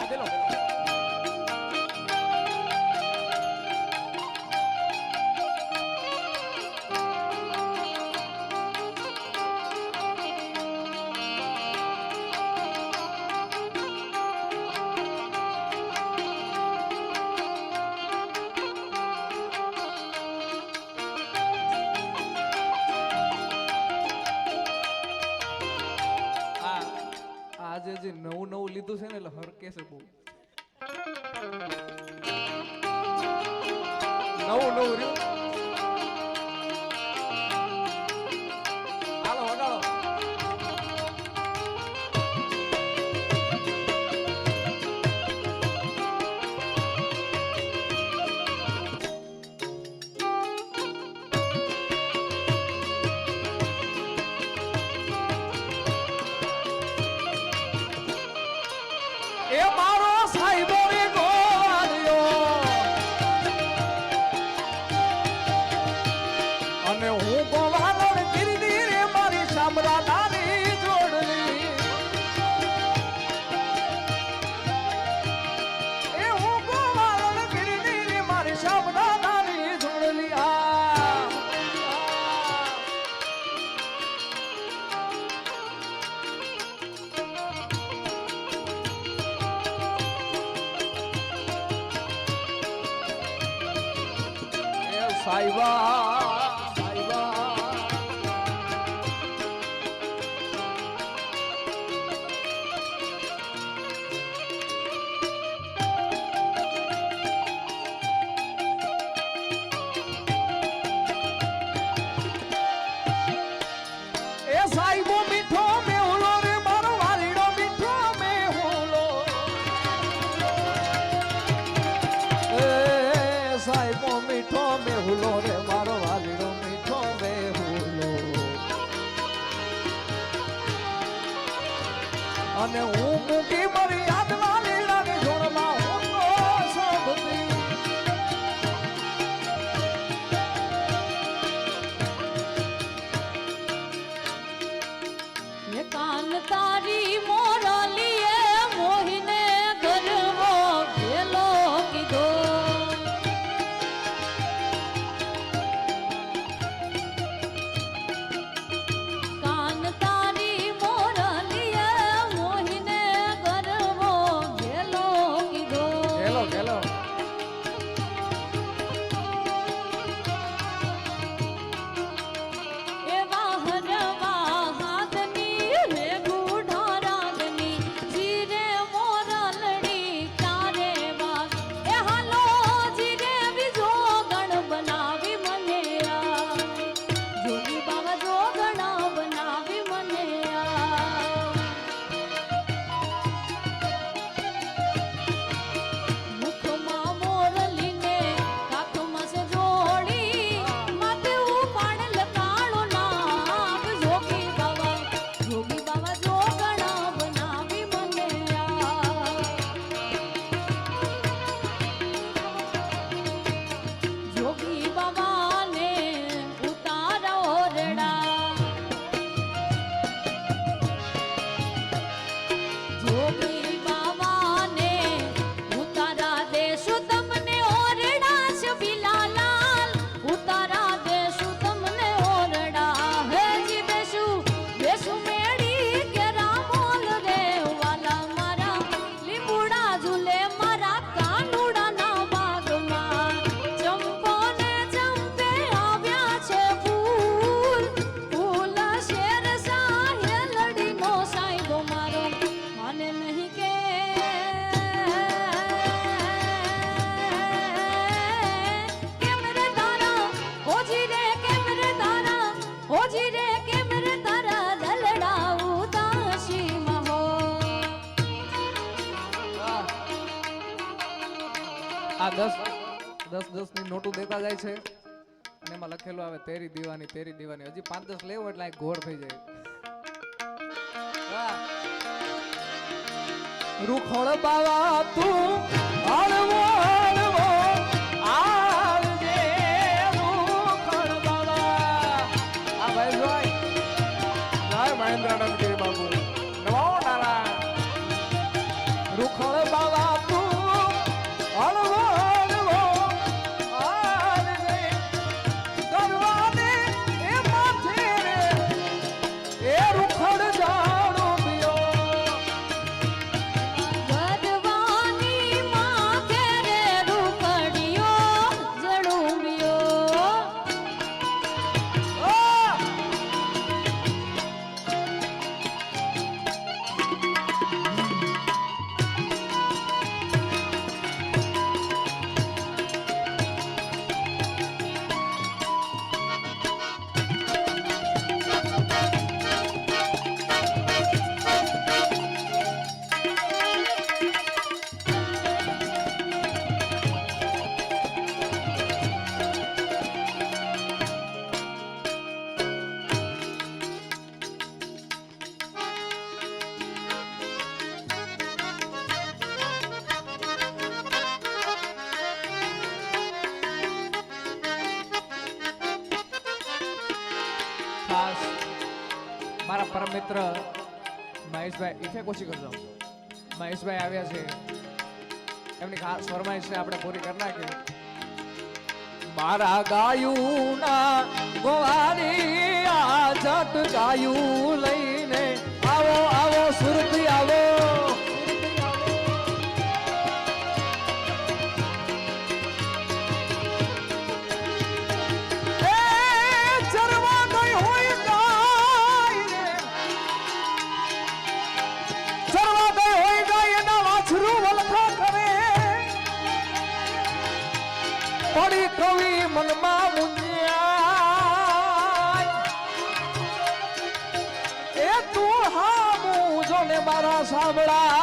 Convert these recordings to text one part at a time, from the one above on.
પેલો આજે જે નવું નવું લીધું છે ને એટલે હરકે છે બહુ નવું નવું રહ્યું હાલો વગાડો એ મારો સાહેબો રે ગોવાળિયો અને હું ગોવાળણ ગીરી રે મારી શામરા નાની જોડલી એ હું ગોવાળણ ગીરી રે મારી શામરા નાની જોડલી સાઈબા એ સાઈબો મીઠો મેહુલો રે મારો વાલીડો મીઠો મેહુલો એ સાઈબો મીઠો મેહુલો રે મારો વાલીડો મીઠો મેહુલો અને હું મૂકી મારી યાદ વાલીડાની જોડમાં હું તો શોભતી કાન તારી મોરલીએ મોહિને ગરવો ભેલો કીધો કાન તારી મોરલીએ મોહિને ગરવો ભેલો કીધો હેલો હેલો એવા હરવા હાથની રે ગુઢારાગની જીરે મોરલડી ચારે વાગ એ હાલો જીરે બીજો ગણ બનાવી મને જોગી બાવા જો ગણા બનાવી મને મુખમાં મોરલીને કાખમાં સે જોડી માથે ઉપાડેલ કાળો નાગ જોગી બાવા જો ગણા બનાવી મને જોગી બાવાને ઉતારા ઓરડા જોગી બાવાને ઉતારા દેશું તમને ઓરડા શબીલાલાલ ઉતારા દેશું તમને ઓરડા હેજી દેશું મેડી કેરા મોલ રે વાલા મારા લીંબુડા ઝૂલે મારા કાનુડાના બાગમાં ચંપો ને ચંપે આવ્યા છે ફૂલ ફૂલ શેર સાહે લડીનો સાયદો મારો માને નહીં કે કેમ રે તારા ઓજી રે કેમ રે તારા ઓજી રે કેમ રે તારા દલડા ઉદાસી મહો આ 10 ની નોટો દેતા જાય છે અને એમાં લખેલું આવે તેરી દીવાની હજી 5-10 લેવો એટલે આ ઘોર થઈ જાય રૂખોળ બાવા તું હળવો હળવો આવજે રૂખોળ બાવા આ ભાઈ જોઈ જય મહેન્દ્રાનંદ ગીરી બાબુ નમો નારાયણ રૂખોળ બાવા મારા પરમ મિત્ર મહેશભાઈ ઇફેક્ટ ઓછી કરજો. મહેશભાઈ આવ્યા છે, એમની ખાસ ફરમાઈશ છે, આપણે પૂરી કરી નાખીએ. મારા ગાયું ના ગોવારી આ જટ ગાયું લઈને આવો આવો સુરતી આવો. પડી કવિ મનમાં મુંજ્યા એ તું હામું જો ને મારા સાંભળા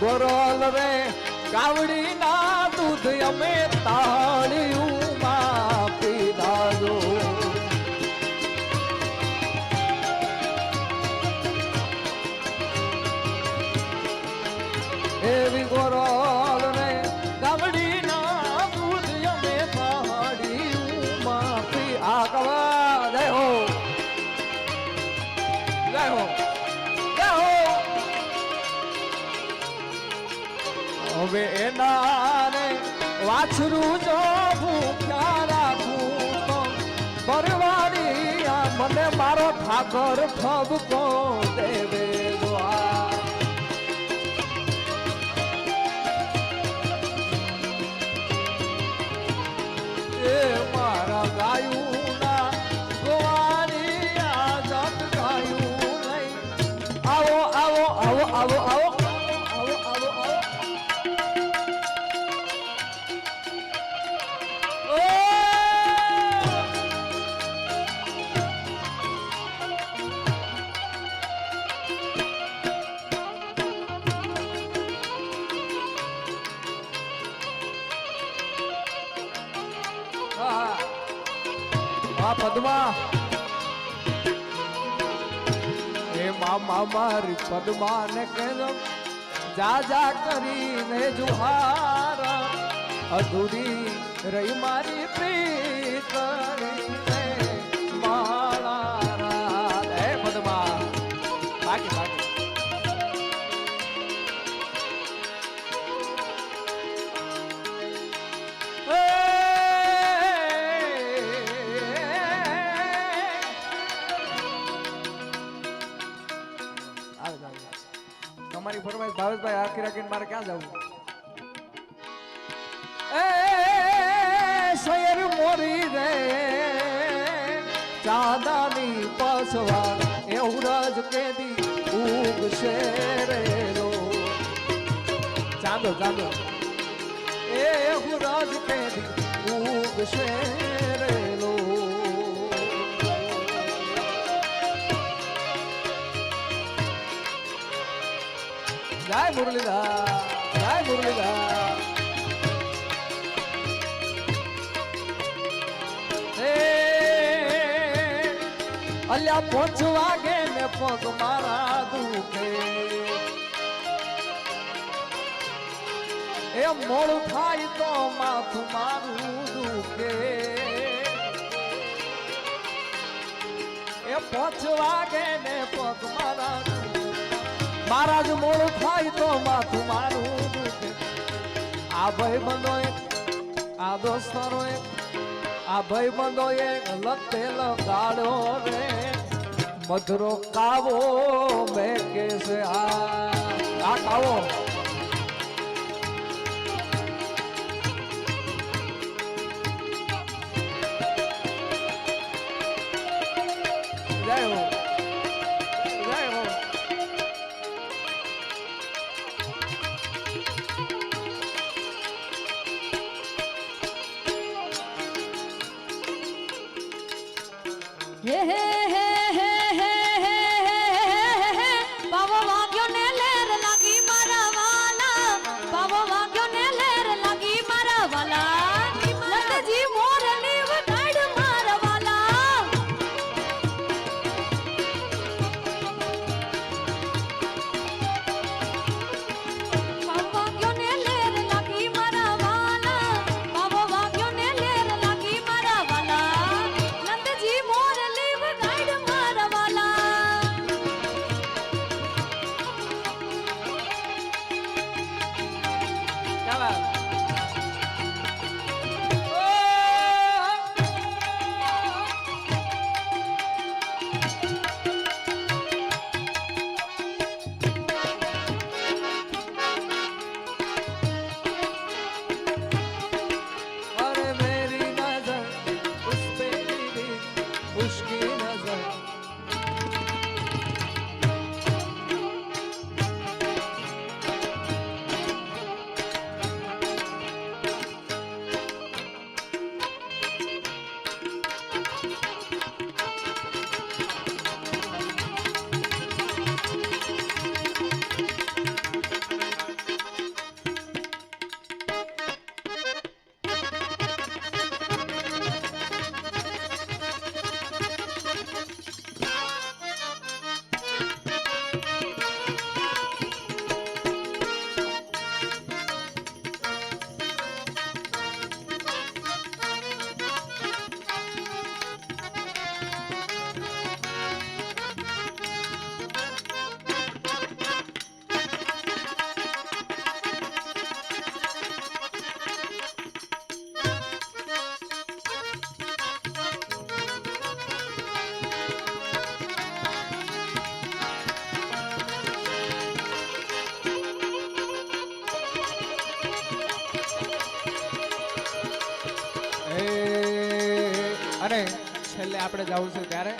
ગોરલ રે ગાવડી ના દૂધ અમે તાળીયું માં પીધા જો. એવી ગોરલ ને ગામડી ના દૂધ અમે પહાડી માફી આ કવા જય હો જય હો જય હો. હવે એના ને વાછરું જો ભૂખ્યા રાખું તો પરવાડી આ મને મારો ઠાકર ઠબકો દેવે દોઆ. મારા ગાયું ના ગોવારી આ જટ ગાયું લઈ આવો આવો આવો આવો આવો આવો આવો આવો. પદ્મા એ મામા મારી પદ્મા ને કહેજો જા જા કરીને જુહાર અધૂરી રહી મારી પ્રીત માળા રાત. હે પદ્મા બાકી બાકી તમારી ફરમાઈશ ભાવેશભાઈ આખી રાખીને મારે ક્યાં જવું? એ શેર મોરી રે ચાંદાની પસવા એ ઉરજ કેદી ઉગશે રે લો. ચાંદો ચાંદો એ ઉરજ કેદી ઉગશે રે લો. જય મુરલીધર જય મુરલીધર. અલ્યા 5 વાગે ને પગ મારા દુખે એ મોડું થાય તો માથું મારું દુખે. એ 5 વાગે ને પગ મારા મારા જ મોડું થાય તો માથું મારું દુખે. આ ભાઈ બંધો આ દોસ્તારો આ ભાઈ બંધો લતે લગાડો રે મધુરો કાવો મેં કેસે આ કાવો જય હો જય હો. હે હે હે હે હે હે હે પાવો વાગ્યો ને લેર લાગી મારા વાલા. પાવો વાગ્યો ને લેર લાગી મારા વાલા. લતજી મોરની વગાડ મારા વાલા. પાવો વાગ્યો ને લેર લાગી મારા વાલા. उसकी नजर અને છેલ્લે આપણે જવું છે ત્યારે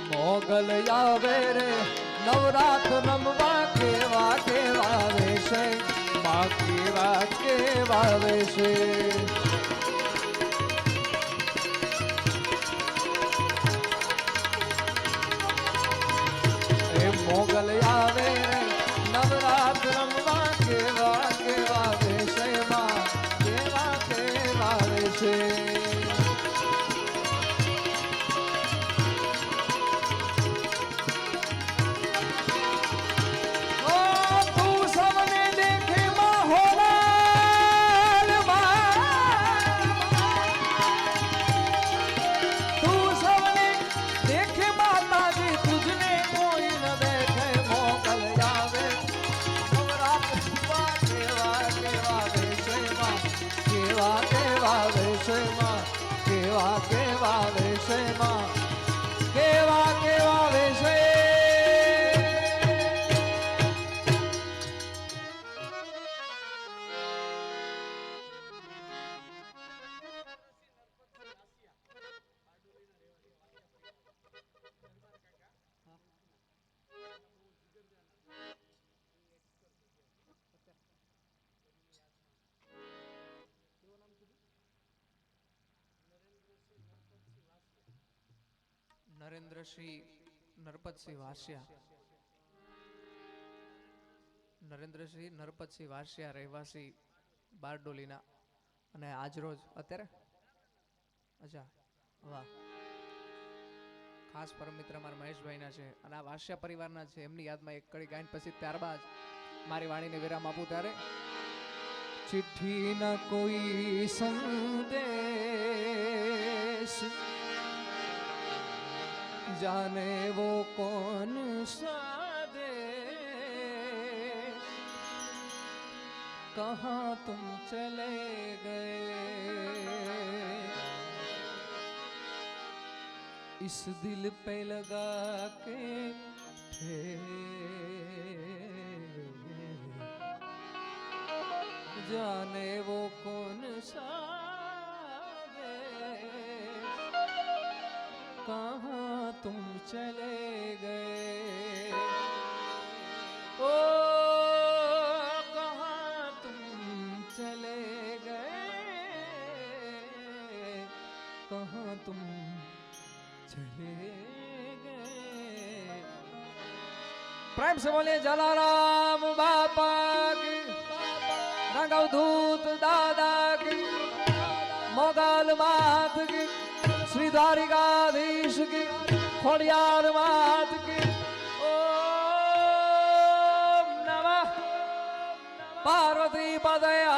મોગલ આવે રે નવરાત રમવા કેવા કેવા વેશે માં કેવા કેવા વેશે એ મોગલ આવે રે નવરાત રમવા કેવા કેવા વેશે માં કેવા કેવા વેશે કેવા કેવા વેશમાં કેવા કેવા વેશે નરેન્દ્રસિંહ નરપતસિંહ વાસિયા નરેન્દ્રસિંહ નરપતસિંહ વાસિયા રહેવાસી બારડોલીના અને આજરોજ અત્યારે અચ્છા વાહ ખાસ પરમ મિત્ર મારા મહેશભાઈના છે અને આ વાસિયા પરિવારના છે એમની યાદમાં એક કડી ગાયન પછી ત્યારબાદ મારી વાણીને વિરામ આપું ત્યારે ચિઠ્ઠી ન કોઈ સંદેશ जाने वो कौन सा देश कहाँ तुम चले गए इस दिल पे लगा के जाने वो कौन सा देश कहाँ तुम चले गए ओ कहाँ तुम चले गए कहाँ तुम चले गए प्रेम से बोले जलाराम बापा की रंगवधूत दादा की मोगल मात की श्री द्वारिकाधीश की खोड़ियार मात की ओम नमः पार्वती पदया